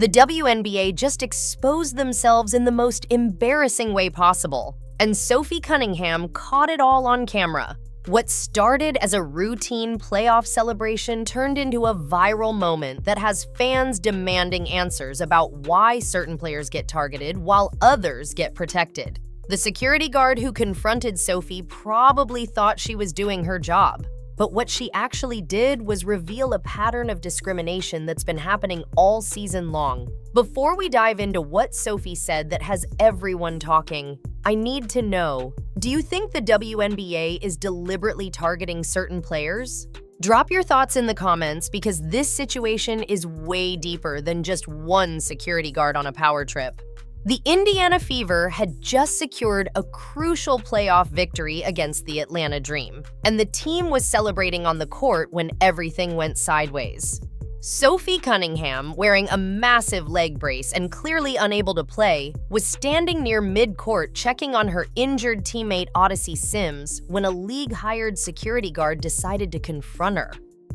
The WNBA just exposed themselves in the most embarrassing way possible, and Sophie Cunningham caught it all on camera. What started as a routine playoff celebration turned into a viral moment that has fans demanding answers about why certain players get targeted while others get protected. The security guard who confronted Sophie probably thought she was doing her job, but what she actually did was reveal a pattern of discrimination that's been happening all season long. Before we dive into what Sophie said that has everyone talking, I need to know, do you think the WNBA is deliberately targeting certain players? Drop your thoughts in the comments because this situation is way deeper than just one security guard on a power trip. The Indiana Fever had just secured a crucial playoff victory against the Atlanta Dream, and the team was celebrating on the court when everything went sideways. Sophie Cunningham, wearing a massive leg brace and clearly unable to play, was standing near mid-court checking on her injured teammate Odyssey Sims when a league-hired security guard decided to confront her.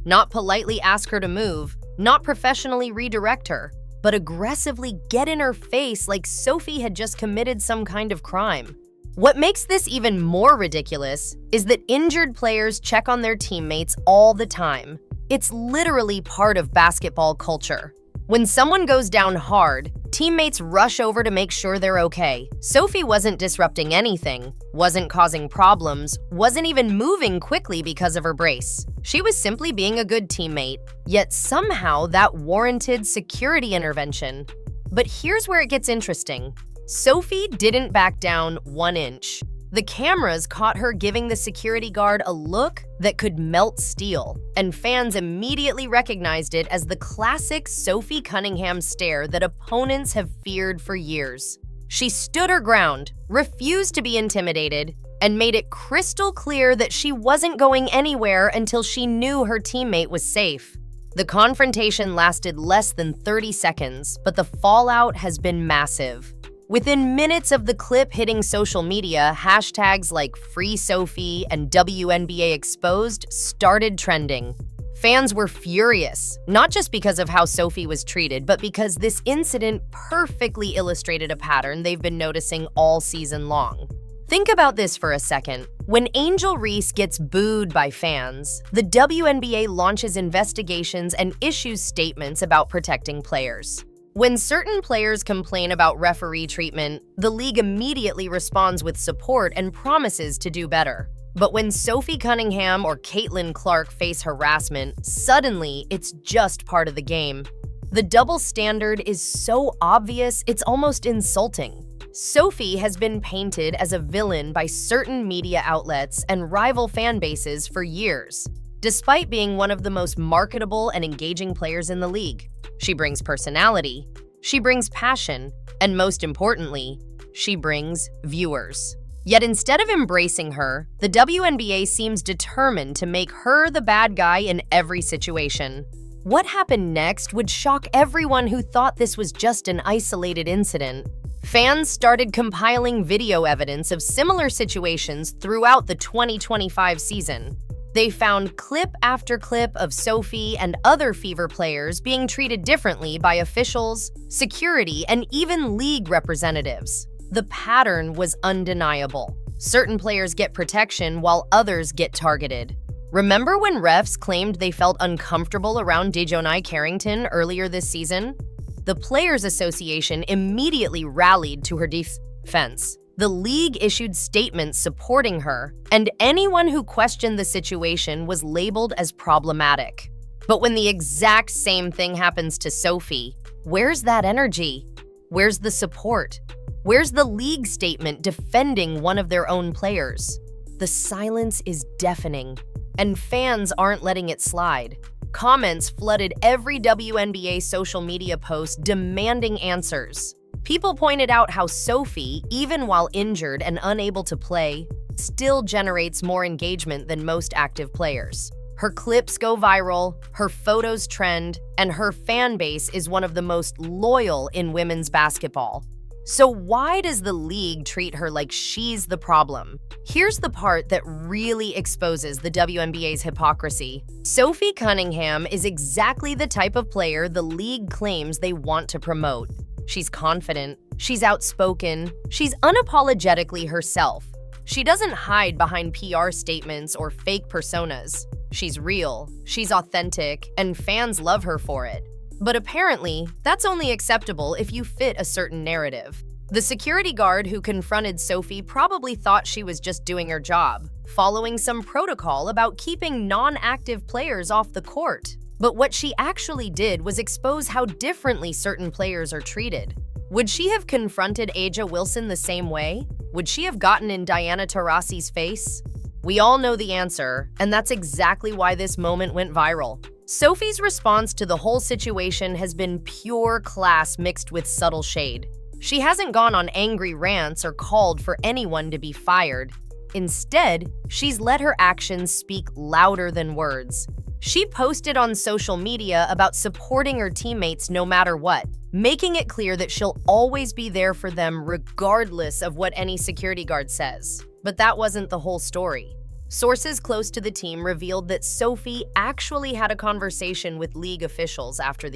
Not politely ask her to move, not professionally redirect her, but aggressively get in her face like Sophie had just committed some kind of crime. What makes this even more ridiculous is that injured players check on their teammates all the time. It's literally part of basketball culture. When someone goes down hard, teammates rush over to make sure they're okay. Sophie wasn't disrupting anything, wasn't causing problems, wasn't even moving quickly because of her brace. She was simply being a good teammate, yet somehow that warranted security intervention. But here's where it gets interesting. Sophie didn't back down 1 inch. The cameras caught her giving the security guard a look that could melt steel, and fans immediately recognized it as the classic Sophie Cunningham stare that opponents have feared for years. She stood her ground, refused to be intimidated, and made it crystal clear that she wasn't going anywhere until she knew her teammate was safe. The confrontation lasted less than 30 seconds, but the fallout has been massive. Within minutes of the clip hitting social media, hashtags like Free Sophie and WNBA Exposed started trending. Fans were furious, not just because of how Sophie was treated, but because this incident perfectly illustrated a pattern they've been noticing all season long. Think about this for a second. When Angel Reese gets booed by fans, the WNBA launches investigations and issues statements about protecting players. When certain players complain about referee treatment, the league immediately responds with support and promises to do better. But when Sophie Cunningham or Caitlyn Clark face harassment, suddenly it's just part of the game. The double standard is so obvious, it's almost insulting. Sophie has been painted as a villain by certain media outlets and rival fan bases for years, despite being one of the most marketable and engaging players in the league. She brings personality, she brings passion, and most importantly, she brings viewers. Yet instead of embracing her, the WNBA seems determined to make her the bad guy in every situation. What happened next would shock everyone who thought this was just an isolated incident. Fans started compiling video evidence of similar situations throughout the 2025 season. They found clip after clip of Sophie and other Fever players being treated differently by officials, security, and even league representatives. The pattern was undeniable. Certain players get protection while others get targeted. Remember when refs claimed they felt uncomfortable around Dejonai Carrington earlier this season? The Players Association immediately rallied to her defense. The league issued statements supporting her, and anyone who questioned the situation was labeled as problematic. But when the exact same thing happens to Sophie, where's that energy? Where's the support? Where's the league statement defending one of their own players? The silence is deafening, and fans aren't letting it slide. Comments flooded every WNBA social media post demanding answers. People pointed out how Sophie, even while injured and unable to play, still generates more engagement than most active players. Her clips go viral, her photos trend, and her fan base is one of the most loyal in women's basketball. So why does the league treat her like she's the problem? Here's the part that really exposes the WNBA's hypocrisy. Sophie Cunningham is exactly the type of player the league claims they want to promote. She's confident, she's outspoken, she's unapologetically herself. She doesn't hide behind PR statements or fake personas. She's real, she's authentic, and fans love her for it. But apparently, that's only acceptable if you fit a certain narrative. The security guard who confronted Sophie probably thought she was just doing her job, following some protocol about keeping non-active players off the court. But what she actually did was expose how differently certain players are treated. Would she have confronted A'ja Wilson the same way? Would she have gotten in Diana Taurasi's face? We all know the answer, and that's exactly why this moment went viral. Sophie's response to the whole situation has been pure class mixed with subtle shade. She hasn't gone on angry rants or called for anyone to be fired. Instead, she's let her actions speak louder than words. She posted on social media about supporting her teammates no matter what, making it clear that she'll always be there for them regardless of what any security guard says. But that wasn't the whole story. Sources close to the team revealed that Sophie actually had a conversation with league officials after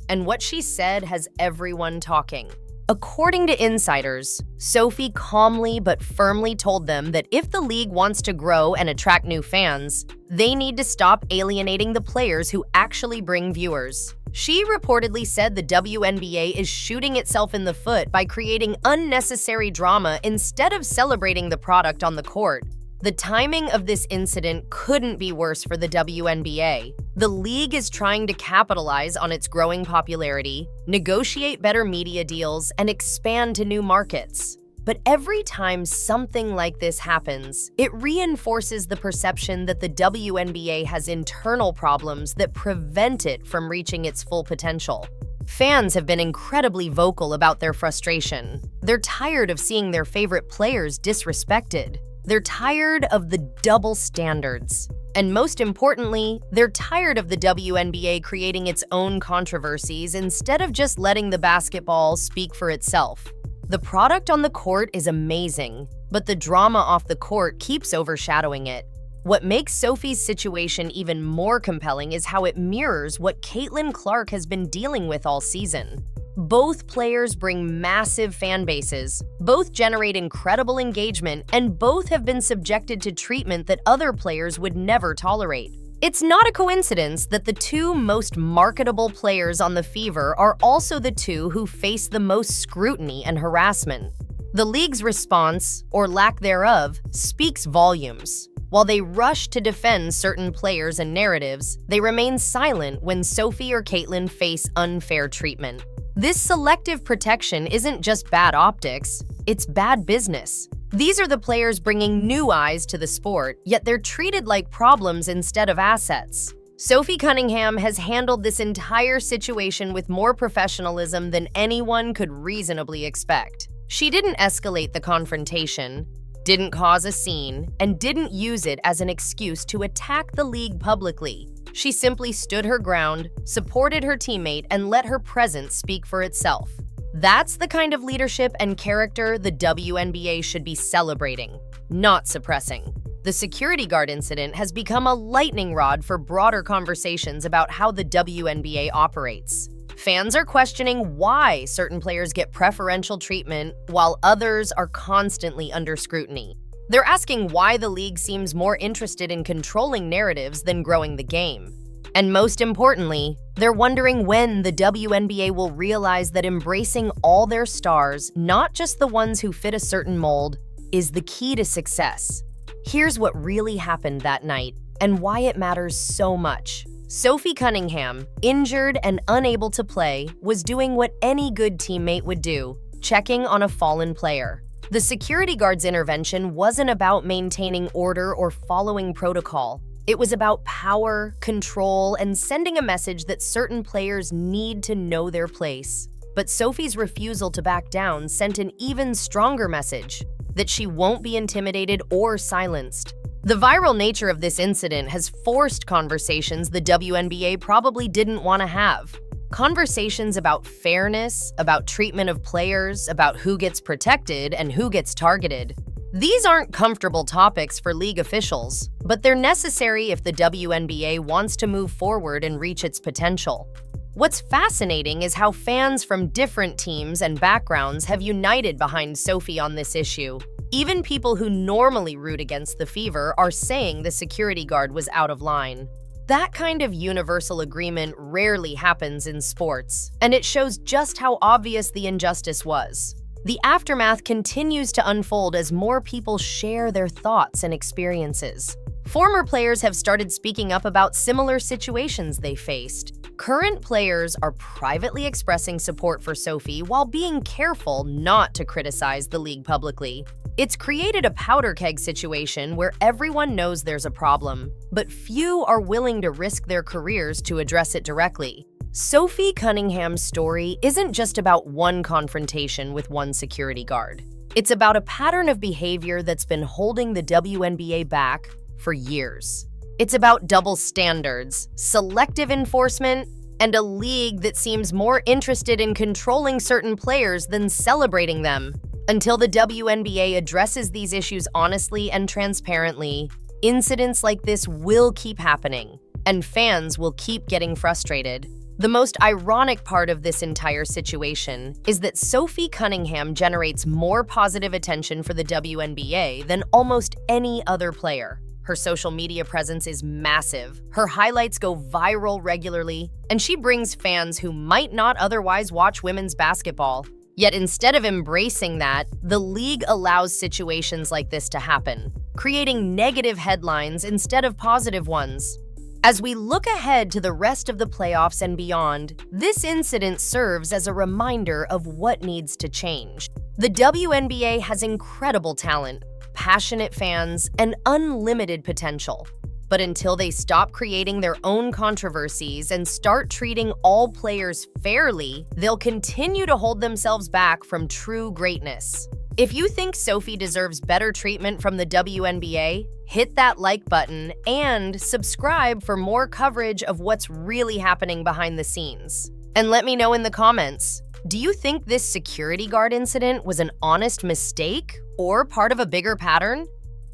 and what she said has everyone talking. According to insiders, Sophie calmly but firmly told them that if the league wants to grow and attract new fans, they need to stop alienating the players who actually bring viewers. She reportedly said the WNBA is shooting itself in the foot by creating unnecessary drama instead of celebrating the product on the court. The timing of this incident couldn't be worse for the WNBA. The league is trying to capitalize on its growing popularity, negotiate better media deals, and expand to new markets. But every time something like this happens, it reinforces the perception that the WNBA has internal problems that prevent it from reaching its full potential. Fans have been incredibly vocal about their frustration. They're tired of seeing their favorite players disrespected. They're tired of the double standards. And most importantly, they're tired of the WNBA creating its own controversies instead of just letting the basketball speak for itself. The product on the court is amazing, but the drama off the court keeps overshadowing it. What makes Sophie's situation even more compelling is how it mirrors what Caitlyn Clark has been dealing with all season. Both players bring massive fan bases, both generate incredible engagement, and both have been subjected to treatment that other players would never tolerate. It's not a coincidence that the two most marketable players on the Fever are also the two who face the most scrutiny and harassment. The league's response, or lack thereof, speaks volumes. While they rush to defend certain players and narratives, they remain silent when Sophie or Caitlyn face unfair treatment. This selective protection isn't just bad optics, it's bad business. These are the players bringing new eyes to the sport, yet they're treated like problems instead of assets. Sophie Cunningham has handled this entire situation with more professionalism than anyone could reasonably expect. She didn't escalate the confrontation, didn't cause a scene, and didn't use it as an excuse to attack the league publicly. She simply stood her ground, supported her teammate, and let her presence speak for itself. That's the kind of leadership and character the WNBA should be celebrating, not suppressing. The security guard incident has become a lightning rod for broader conversations about how the WNBA operates. Fans are questioning why certain players get preferential treatment while others are constantly under scrutiny. They're asking why the league seems more interested in controlling narratives than growing the game. And most importantly, they're wondering when the WNBA will realize that embracing all their stars, not just the ones who fit a certain mold, is the key to success. Here's what really happened that night and why it matters so much. Sophie Cunningham, injured and unable to play, was doing what any good teammate would do, checking on a fallen player. The security guard's intervention wasn't about maintaining order or following protocol. It was about power, control, and sending a message that certain players need to know their place. But Sophie's refusal to back down sent an even stronger message, that she won't be intimidated or silenced. The viral nature of this incident has forced conversations the WNBA probably didn't want to have. Conversations about fairness, about treatment of players, about who gets protected and who gets targeted. These aren't comfortable topics for league officials, but they're necessary if the WNBA wants to move forward and reach its potential. What's fascinating is how fans from different teams and backgrounds have united behind Sophie on this issue. Even people who normally root against the Fever are saying the security guard was out of line. That kind of universal agreement rarely happens in sports, and it shows just how obvious the injustice was. The aftermath continues to unfold as more people share their thoughts and experiences. Former players have started speaking up about similar situations they faced. Current players are privately expressing support for Sophie while being careful not to criticize the league publicly. It's created a powder keg situation where everyone knows there's a problem, but few are willing to risk their careers to address it directly. Sophie Cunningham's story isn't just about one confrontation with one security guard. It's about a pattern of behavior that's been holding the WNBA back for years. It's about double standards, selective enforcement, and a league that seems more interested in controlling certain players than celebrating them. Until the WNBA addresses these issues honestly and transparently, incidents like this will keep happening, and fans will keep getting frustrated. The most ironic part of this entire situation is that Sophie Cunningham generates more positive attention for the WNBA than almost any other player. Her social media presence is massive, her highlights go viral regularly, and she brings fans who might not otherwise watch women's basketball. Yet instead of embracing that, the league allows situations like this to happen, creating negative headlines instead of positive ones. As we look ahead to the rest of the playoffs and beyond, this incident serves as a reminder of what needs to change. The WNBA has incredible talent, passionate fans, and unlimited potential. But until they stop creating their own controversies and start treating all players fairly, they'll continue to hold themselves back from true greatness. If you think Sophie deserves better treatment from the WNBA, hit that like button and subscribe for more coverage of what's really happening behind the scenes. And let me know in the comments, do you think this security guard incident was an honest mistake or part of a bigger pattern?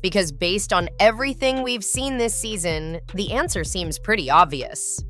Because based on everything we've seen this season, the answer seems pretty obvious.